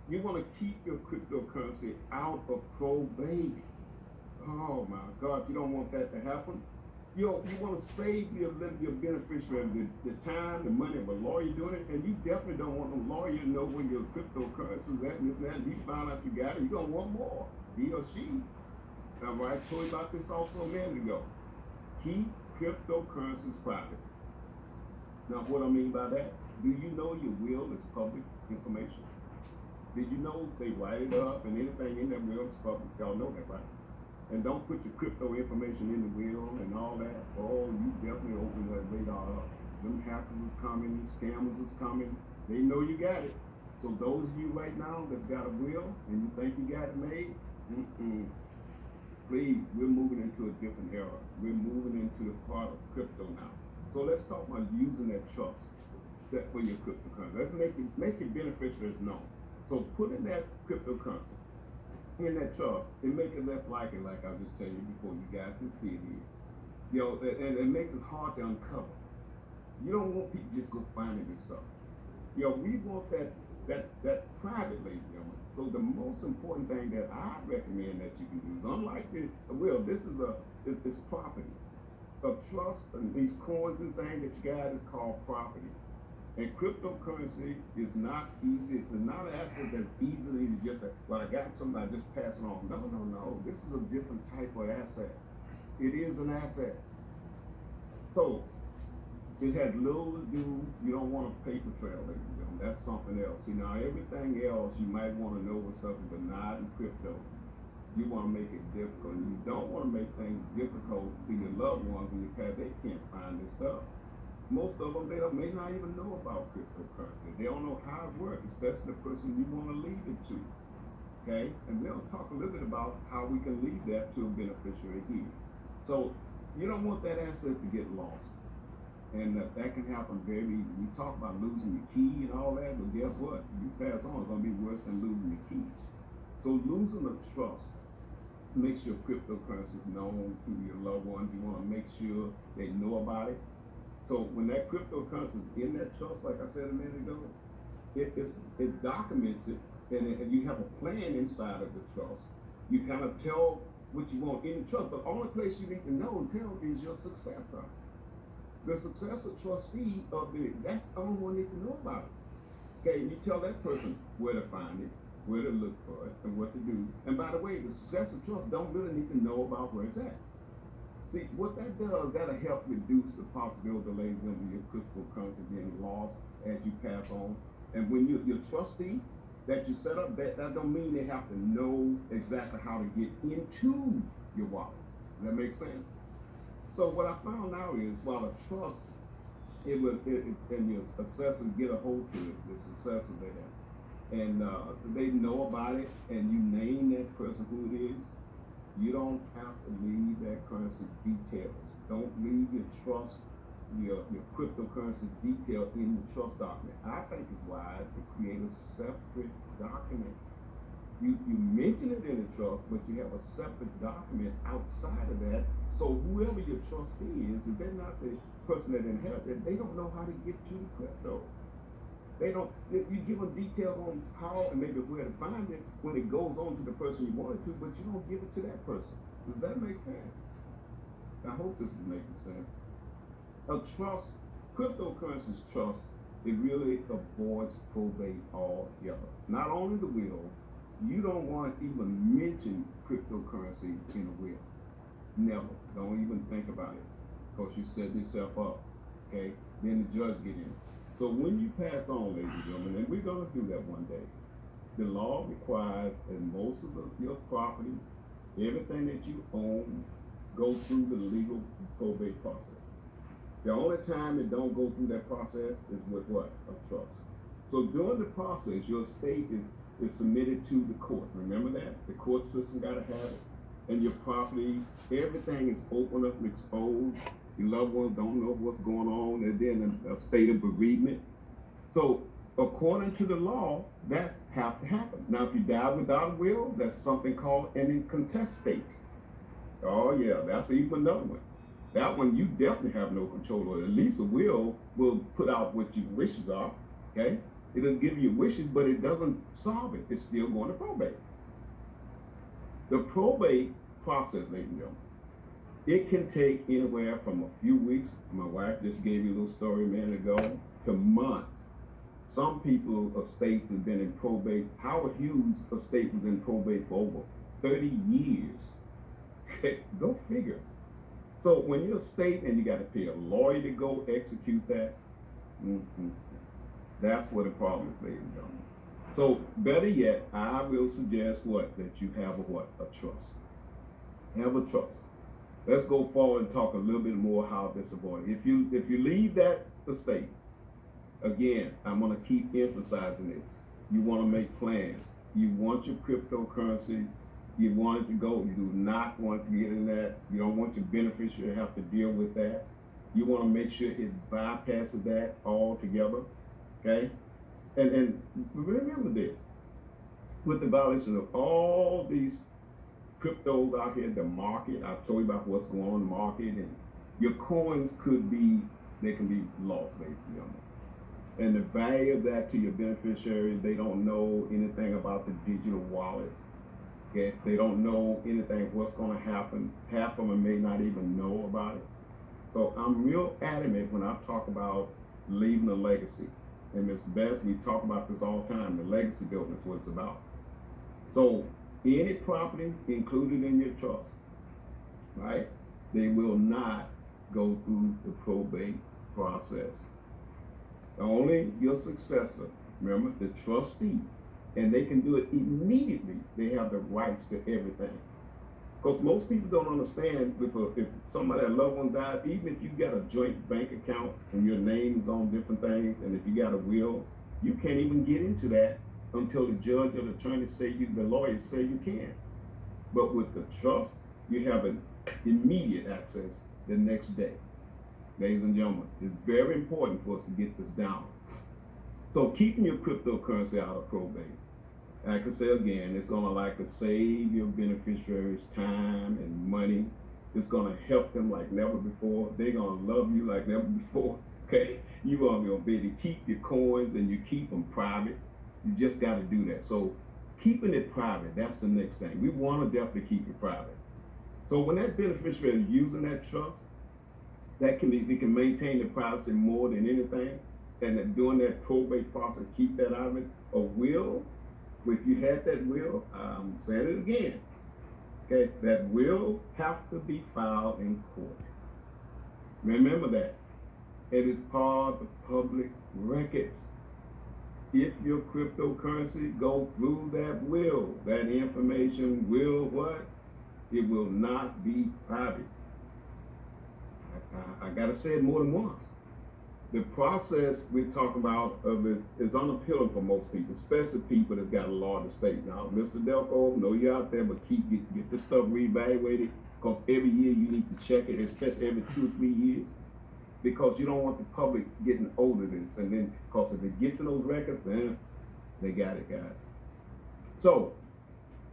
You want to keep your cryptocurrency out of probate. Oh my God, you don't want that to happen. You want to save your beneficiary the time, the money of a lawyer doing it, and you definitely don't want no lawyer to know when your cryptocurrency is at and this and that. And he found out you got it, you're gonna want more. He or she. Now, I told you about this also a minute ago. Keep cryptocurrencies private. Now, what I mean by that, do you know your will is public information? Did you know they write it up and anything in that will is public? Y'all know that, right? And don't put your crypto information in the will and all that. Oh, you definitely open that radar up. Them hackers is coming, scammers is coming. They know you got it. So those of you right now that's got a will and you think you got it made, please, we're moving into a different era. We're moving into the part of crypto now. So let's talk about using that trust that for your cryptocurrency. Let's make your beneficiaries known. So put in that cryptocurrency in that trust, it makes it less likely, like I was just telling you before, you guys can see it here. You know, and it makes it hard to uncover. You don't want people just go finding this stuff. You know, we want that privately, you know. So the most important thing that I recommend that you can do is, unlike the will, this is it's property. A trust and these coins and things that you got is called property. And cryptocurrency is not easy. It's not an asset that's easily just well, I got something, I just pass it on. No. This is a different type of asset. It is an asset. So it has little to do. You don't want a paper trail, ladies and gentlemen. That's something else. See, now everything else you might want to know with something, but not in crypto. You want to make it difficult. And you don't want to make things difficult to your loved ones when you pass. They can't find this stuff. Most of them, may not even know about cryptocurrency. They don't know how it works, especially the person you want to leave it to. Okay? And we'll talk a little bit about how we can leave that to a beneficiary here. So you don't want that asset to get lost. And that can happen very easy. We talk about losing your key and all that, but guess what? You pass on, it's going to be worse than losing your key. So losing a trust makes your cryptocurrencies known to your loved ones. You want to make sure they know about it. So when that cryptocurrency is in that trust, like I said a minute ago, it documents it, and you have a plan inside of the trust. You kind of tell what you want in the trust, but the only place you need to know and tell is your successor. The successor trustee that's the only one that can know about it. Okay, you tell that person where to find it, where to look for it, and what to do. And by the way, the successor trust don't really need to know about where it's at. See, what that does, that'll help reduce the possibility, ladies and gentlemen, your cryptocurrency being lost as you pass on. And when your trustee that you set up, that don't mean they have to know exactly how to get into your wallet. Does that make sense? So what I found out is, while a trust, and your successor get a hold to it, the successor there, and they know about it, and you name that person who it is, you don't have to leave that currency details. Don't leave your trust, your cryptocurrency detail in the trust document. I think it's wise to create a separate document. You mention it in the trust, but you have a separate document outside of that. So whoever your trustee is, if they're not the person that inherited, they don't know how to get to the crypto. They don't. You give them details on how and maybe where to find it when it goes on to the person you want it to, but you don't give it to that person. Does that make sense? I hope this is making sense. A trust, cryptocurrency's trust, it really avoids probate altogether. Not only the will, you don't want to even mention cryptocurrency in a will. Never. Don't even think about it, because you're setting yourself up. Okay? Then the judge get in. So when you pass on, ladies and gentlemen, and we're going to do that one day, the law requires that most of your property, everything that you own, go through the legal probate process. The only time it don't go through that process is with what? A trust. So during the process, your estate is submitted to the court. Remember that? The court system got to have it. And your property, everything is open up and exposed. Your loved ones don't know what's going on, and then a state of bereavement. So according to the law, that have to happen. Now, if you die without a will, that's something called an intestate. Oh yeah, that's even another one. That one you definitely have no control over. At least a will put out what your wishes are, okay? It'll give you wishes, but it doesn't solve it. It's still going to probate. The probate process, ladies and gentlemen, it can take anywhere from a few weeks. My wife just gave you a little story a minute ago, to months. Some people, estates have been in probate. Howard Hughes' estate was in probate for over 30 years. Go figure. So when you're a state and you got to pay a lawyer to go execute that, that's where the problem is, ladies and gentlemen. So better yet, I will suggest that you have a trust. Have a trust. Let's go forward and talk a little bit more how this avoid. If you leave that estate, again, I'm going to keep emphasizing this. You want to make plans. You want your cryptocurrency. You want it to go. You do not want to get in that. You don't want your beneficiary to have to deal with that. You want to make sure it bypasses that altogether. Okay? And remember this. With the violation of all these cryptos out here, the market, I told you about what's going on in the market, and your coins can be lost, ladies and gentlemen. And the value of that to your beneficiaries, they don't know anything about the digital wallet. Okay? They don't know anything what's going to happen. Half of them may not even know about it. So I'm real adamant when I talk about leaving a legacy. And Ms. Best, we talk about this all the time. The legacy building is what it's about. So any property included in your trust, right? They will not go through the probate process. Only your successor, remember, the trustee, and they can do it immediately. They have the rights to everything. Because most people don't understand if somebody, a loved one died, even if you got a joint bank account and your name is on different things, and if you got a will, you can't even get into that until the judge or the attorney the lawyers say you can. But with the trust, you have an immediate access the next day. Ladies and gentlemen, it's very important for us to get this down. So keeping your cryptocurrency out of probate, I can say again, it's going to likely save your beneficiaries time and money. It's going to help them like never before. They're going to love you like never before. Okay, you're going to be able to keep your coins and you keep them private. You just got to do that. So keeping it private, that's the next thing. We want to definitely keep it private. So when that beneficiary is using that trust, they can maintain the privacy more than anything. And that during that probate process, keep that out of it. A will, if you had that will, I'm saying it again, okay, that will have to be filed in court. Remember that. It is part of public records. If your cryptocurrency go through that will, that information will what? It will not be private. I gotta say it more than once. The process we're talking about is unappealing for most people, especially people that's got a large estate. Now, Mr. Delco, know you're out there, but get this stuff reevaluated, because every year you need to check it, especially every 2 or 3 years, because you don't want the public getting older this, and then because if it gets in those records, then they got it, guys. So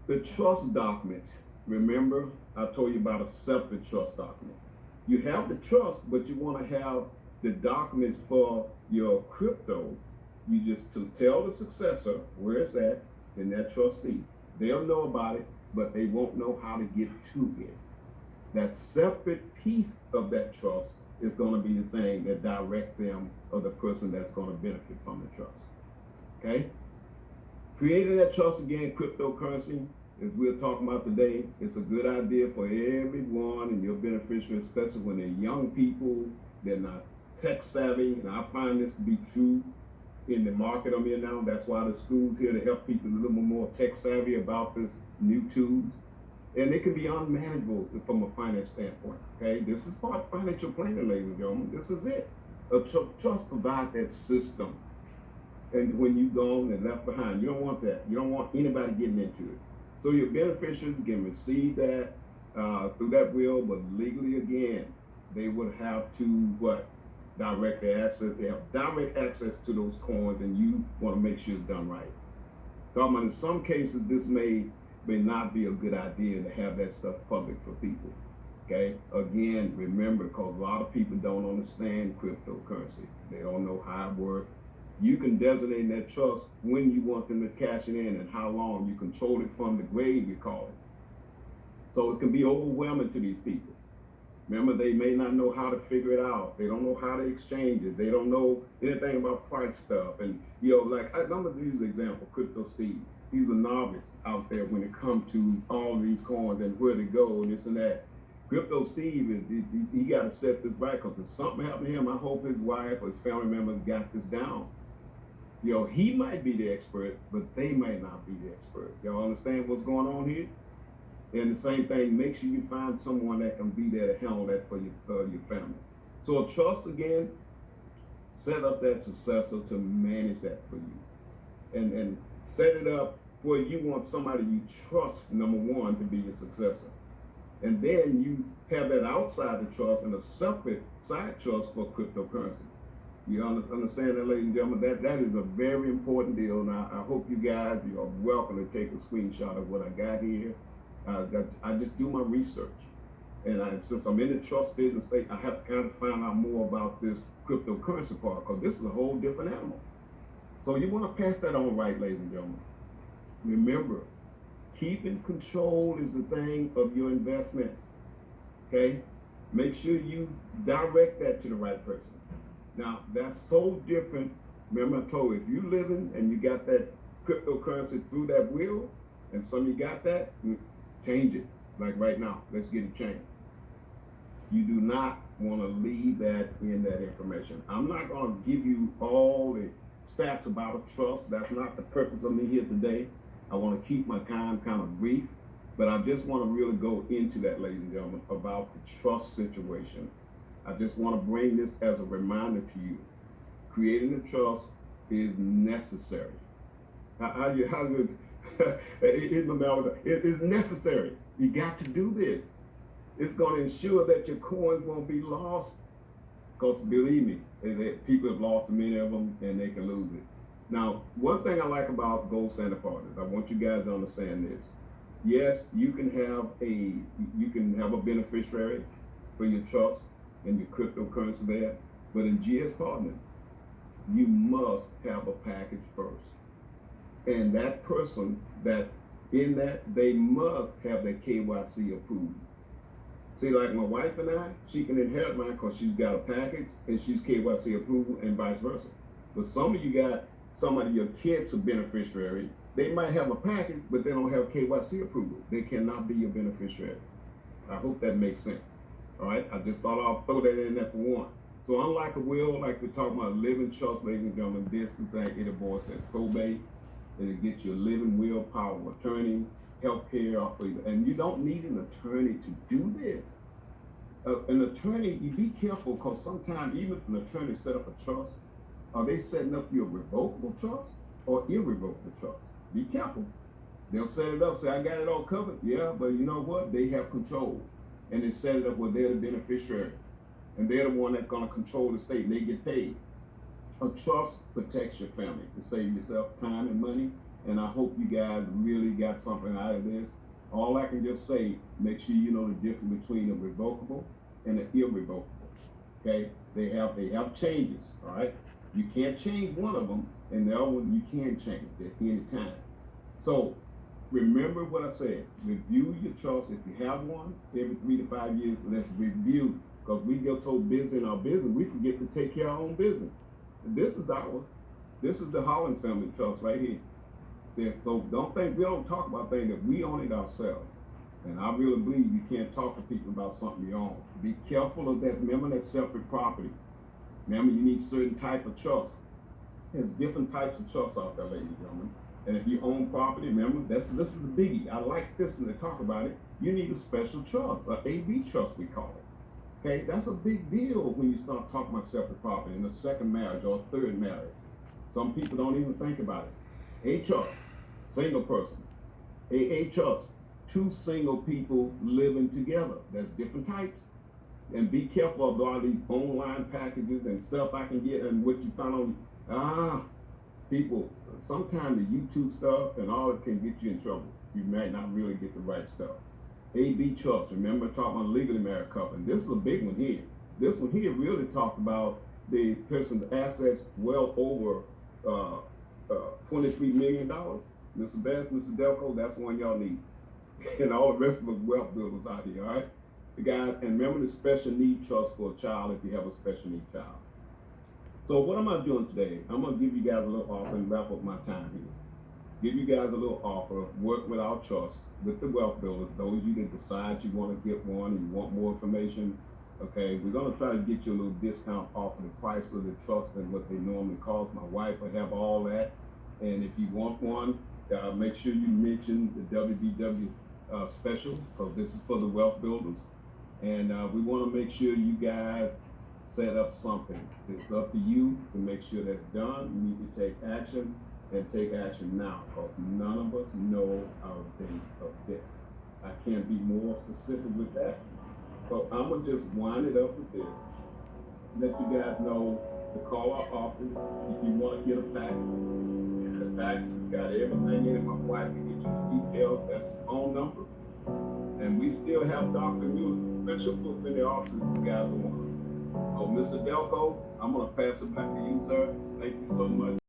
the trust document. Remember, I told you about a separate trust document. You have the trust, but you want to have the documents for your crypto. You just to tell the successor where it's at, and that trustee. They'll know about it, but they won't know how to get to it. That separate piece of that trust is going to be the thing that direct them or the person that's going to benefit from the trust. Okay? Creating that trust again, cryptocurrency, as we're talking about today, it's a good idea for everyone and your beneficiaries, especially when they're young people, they're not tech savvy, and I find this to be true in the market I'm in now. That's why the school's here to help people a little more tech savvy about this new tools. And it can be unmanageable from a finance standpoint, okay? This is part of financial planning, ladies and gentlemen. This is it. A trust provides that system. And when you're gone and left behind, you don't want that. You don't want anybody getting into it. So your beneficiaries can receive that through that will, but legally, again, they would have to, what? Direct their assets. They have direct access to those coins, and you want to make sure it's done right. Talking about in some cases, this may not be a good idea to have that stuff public for people. Okay? Again, remember, because a lot of people don't understand cryptocurrency. They don't know how it works. You can designate that trust when you want them to cash it in and how long. You control it from the grave, we call it. So it can be overwhelming to these people. Remember, they may not know how to figure it out. They don't know how to exchange it. They don't know anything about price stuff. And, like, I'm going to use the example, Crypto Steve. He's a novice out there when it comes to all these coins and where to go and this and that. Crypto Steve, he got to set this right, because if something happened to him, I hope his wife or his family members got this down. He might be the expert, but they might not be the expert. Y'all understand what's going on here? And the same thing, make sure you find someone that can be there to handle that for your family. So a trust, again, set up that successor to manage that for you. And set it up where you want somebody you trust, number one, to be your successor. And then you have that outside the trust and a separate side trust for cryptocurrency. You understand that, ladies and gentlemen? That is a very important deal. Now, I hope you guys, you are welcome to take a screenshot of what I got here. I just do my research. And since I'm in the trust business state, I have to kind of find out more about this cryptocurrency part, because this is a whole different animal. So you want to pass that on right, ladies and gentlemen. Remember, keeping control is the thing of your investment. Okay? Make sure you direct that to the right person. Now, that's so different. Remember, I told you, if you're living and you got that cryptocurrency through that will, and some of you got that, change it. Like right now, let's get it changed. You do not want to leave that in that information. I'm not going to give you all the stats about a trust. That's not the purpose of me here today. I want to keep my time kind of brief, but I just want to really go into that, ladies and gentlemen, about the trust situation. I just want to bring this as a reminder to you. Creating a trust is necessary. It is necessary. You got to do this. It's going to ensure that your coins won't be lost. Because believe me, people have lost many of them and they can lose it. Now, one thing I like about Gold Standard Partners, I want you guys to understand this. Yes, you can have a beneficiary for your trust and your cryptocurrency there, but in GS Partners, you must have a package first. And that person they must have their KYC approved. See, like my wife and I, she can inherit mine because she's got a package and she's KYC approved, and vice versa. But some of you got somebody, your kids are beneficiary. They might have a package, but they don't have KYC approval. They cannot be your beneficiary. I hope that makes sense. All right, I just thought I'll throw that in there for one. So unlike a will, like we're talking about living trust, ladies and gentlemen, this is like it avoids that probate, and it gets your living will, power of attorney, health care, and you don't need an attorney to do this. An attorney, you be careful, because sometimes even if an attorney set up a trust, are they setting up your revocable trust or irrevocable trust? Be careful. They'll set it up, say, I got it all covered. Yeah, but you know what? They have control. And they set it up where they're the beneficiary. And they're the one that's going to control the state, and they get paid. A trust protects your family to save yourself time and money. And I hope you guys really got something out of this. All I can just say, make sure you know the difference between a revocable and an irrevocable. Okay? They have changes, all right? You can't change one of them, and the other one you can change at any time. So remember what I said. Review your trust. If you have one, every 3 to 5 years, let's review. Because we get so busy in our business, we forget to take care of our own business. And this is ours. This is the Hollins family trust right here. See, so don't think we don't talk about things that we own it ourselves. And I really believe you can't talk to people about something you own. Be careful of that. Remember that separate property. Remember, you need certain type of trust. There's different types of trusts out there, ladies and gentlemen. And if you own property, remember, this is the biggie. I like this when they talk about it. You need a special trust, an AB trust we call it. Okay, that's a big deal when you start talking about separate property in a second marriage or a third marriage. Some people don't even think about it. A trust, single person. A trust, 2 single people living together. There's different types. And be careful of all these online packages and stuff I can get and what you find on, people, sometimes the YouTube stuff and all it can get you in trouble. You might not really get the right stuff. AB trust, remember talking about legally married couple. And this is a big one here. This one here really talks about the person's assets well over uh, $23 million, Mr. Bass, Mr. Delco, that's one y'all need. And all the rest of us wealth builders out here, all right? The guys, and remember the special need trust for a child if you have a special need child. So what am I doing today? I'm gonna give you guys a little offer and wrap up my time here. Give you guys a little offer, work with our trust, with the wealth builders, those of you that decide you wanna get one and you want more information, okay, we're gonna try to get you a little discount off of the price of the trust than what they normally cost. My wife will have all that. And if you want one, make sure you mention the WBW special, because this is for the wealth builders. And we want to make sure you guys set up something. It's up to you to make sure that's done. You need to take action and take action now, because none of us know our date of death. I can't be more specific with that. So I'm going to just wind it up with this. Let you guys know to call our office if you want to get a package. The package has got everything in it. My wife can get you the details. That's the phone number. And we still have Dr. Mueller's special books in the office if you guys want. So, Mr. Delco, I'm going to pass it back to you, sir. Thank you so much.